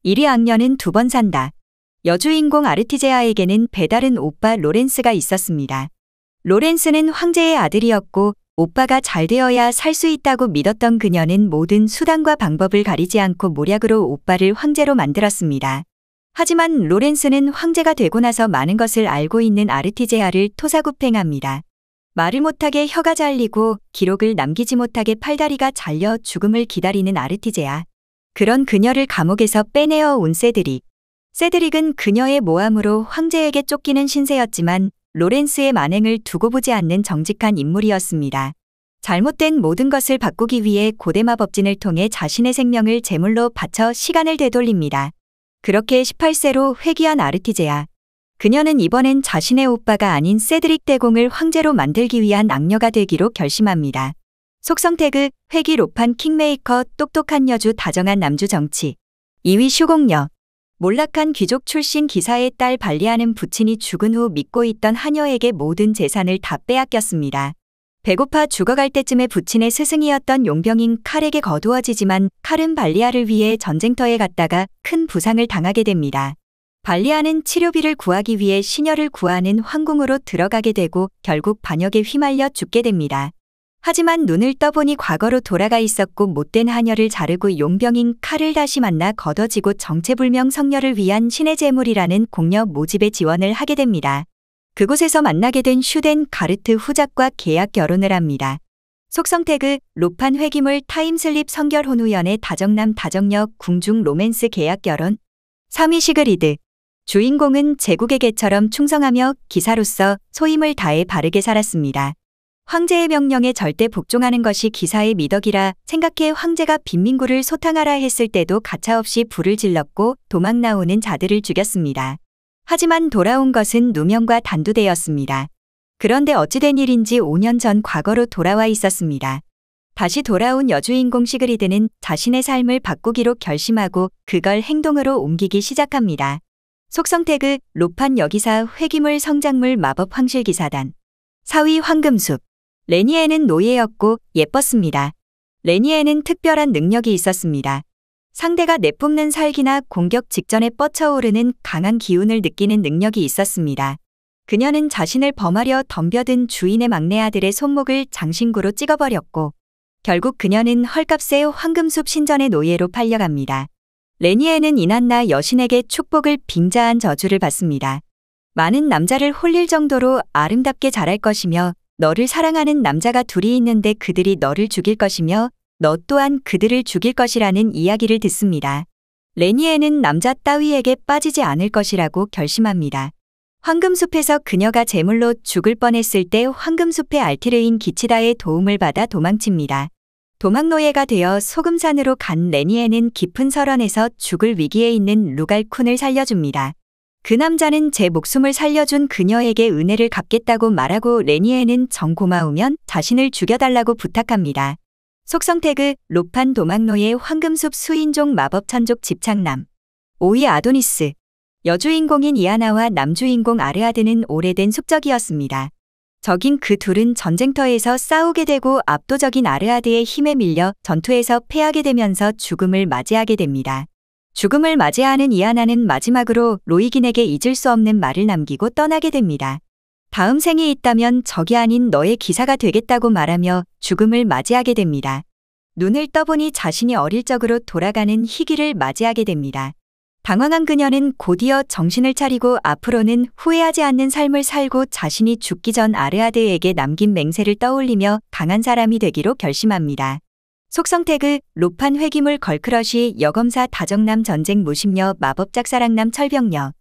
이리 악녀는 두 번 산다. 여주인공 아르티제아에게는 배다른 오빠 로렌스가 있었습니다. 로렌스는 황제의 아들이었고 오빠가 잘 되어야 살 수 있다고 믿었던 그녀는 모든 수단과 방법을 가리지 않고 모략으로 오빠를 황제로 만들었습니다. 하지만 로렌스는 황제가 되고 나서 많은 것을 알고 있는 아르티제아를 토사구팽합니다. 말을 못하게 혀가 잘리고 기록을 남기지 못하게 팔다리가 잘려 죽음을 기다리는 아르티제아. 그런 그녀를 감옥에서 빼내어 온 세드릭. 세드릭은 그녀의 모함으로 황제에게 쫓기는 신세였지만 로렌스의 만행을 두고 보지 않는 정직한 인물이었습니다. 잘못된 모든 것을 바꾸기 위해 고대 마법진을 통해 자신의 생명을 제물로 바쳐 시간을 되돌립니다. 그렇게 18세로 회귀한 아르티제아. 그녀는 이번엔 자신의 오빠가 아닌 세드릭 대공을 황제로 만들기 위한 악녀가 되기로 결심합니다. 속성 태그, 회귀 로판 킹메이커, 똑똑한 여주 다정한 남주 정치. 2위 슈공녀. 몰락한 귀족 출신 기사의 딸 발리아는 부친이 죽은 후 믿고 있던 하녀에게 모든 재산을 다 빼앗겼습니다. 배고파 죽어갈 때쯤에 부친의 스승이었던 용병인 칼에게 거두어지지만 칼은 발리아를 위해 전쟁터에 갔다가 큰 부상을 당하게 됩니다. 발리아는 치료비를 구하기 위해 시녀를 구하는 황궁으로 들어가게 되고 결국 반역에 휘말려 죽게 됩니다. 하지만 눈을 떠보니 과거로 돌아가 있었고 못된 하녀를 자르고 용병인 칼을 다시 만나 걷어지고 정체불명 성녀를 위한 신의 제물이라는 공녀 모집에 지원을 하게 됩니다. 그곳에서 만나게 된 슈덴 가르트 후작과 계약 결혼을 합니다. 속성 태그, 로판 회기물 타임슬립 성결 혼우연의 다정남 다정녀 궁중 로맨스 계약 결혼. 3위 시그리드. 주인공은 제국의 개처럼 충성하며 기사로서 소임을 다해 바르게 살았습니다. 황제의 명령에 절대 복종하는 것이 기사의 미덕이라 생각해 황제가 빈민구를 소탕하라 했을 때도 가차없이 불을 질렀고 도망 나오는 자들을 죽였습니다. 하지만 돌아온 것은 누명과 단두대였습니다. 그런데 어찌된 일인지 5년 전 과거로 돌아와 있었습니다. 다시 돌아온 여주인공 시그리드는 자신의 삶을 바꾸기로 결심하고 그걸 행동으로 옮기기 시작합니다. 속성 태그, 로판 여기사 회기물 성장물 마법 황실기사단. 4위 황금숲. 레니에는 노예였고 예뻤습니다. 레니에는 특별한 능력이 있었습니다. 상대가 내뿜는 살기나 공격 직전에 뻗쳐오르는 강한 기운을 느끼는 능력이 있었습니다. 그녀는 자신을 범하려 덤벼든 주인의 막내 아들의 손목을 장신구로 찍어버렸고 결국 그녀는 헐값에 황금숲 신전의 노예로 팔려갑니다. 레니에는 이난나 여신에게 축복을 빙자한 저주를 받습니다. 많은 남자를 홀릴 정도로 아름답게 자랄 것이며 너를 사랑하는 남자가 둘이 있는데 그들이 너를 죽일 것이며 너 또한 그들을 죽일 것이라는 이야기를 듣습니다. 레니에는 남자 따위에게 빠지지 않을 것이라고 결심합니다. 황금숲에서 그녀가 제물로 죽을 뻔했을 때 황금숲의 알티르인 기치다의 도움을 받아 도망칩니다. 도망노예가 되어 소금산으로 간 레니에는 깊은 설원에서 죽을 위기에 있는 루갈쿤을 살려줍니다. 그 남자는 제 목숨을 살려준 그녀에게 은혜를 갚겠다고 말하고 레니에는 정 고마우면 자신을 죽여달라고 부탁합니다. 속성 태그, 로판 도망노예 황금숲 수인종 마법천족 집착남. 5위 아도니스. 여주인공인 이아나와 남주인공 아르아드는 오래된 숙적이었습니다. 적인 그 둘은 전쟁터에서 싸우게 되고 압도적인 아르아드의 힘에 밀려 전투에서 패하게 되면서 죽음을 맞이하게 됩니다. 죽음을 맞이하는 이아나는 마지막으로 로이긴에게 잊을 수 없는 말을 남기고 떠나게 됩니다. 다음 생이 있다면 적이 아닌 너의 기사가 되겠다고 말하며 죽음을 맞이하게 됩니다. 눈을 떠보니 자신이 어릴 적으로 돌아가는 희귀를 맞이하게 됩니다. 당황한 그녀는 곧이어 정신을 차리고 앞으로는 후회하지 않는 삶을 살고 자신이 죽기 전 아르아드에게 남긴 맹세를 떠올리며 강한 사람이 되기로 결심합니다. 속성 태그, 로판 회기물 걸크러쉬 여검사 다정남 전쟁 무심녀 마법 짝사랑남 철벽녀.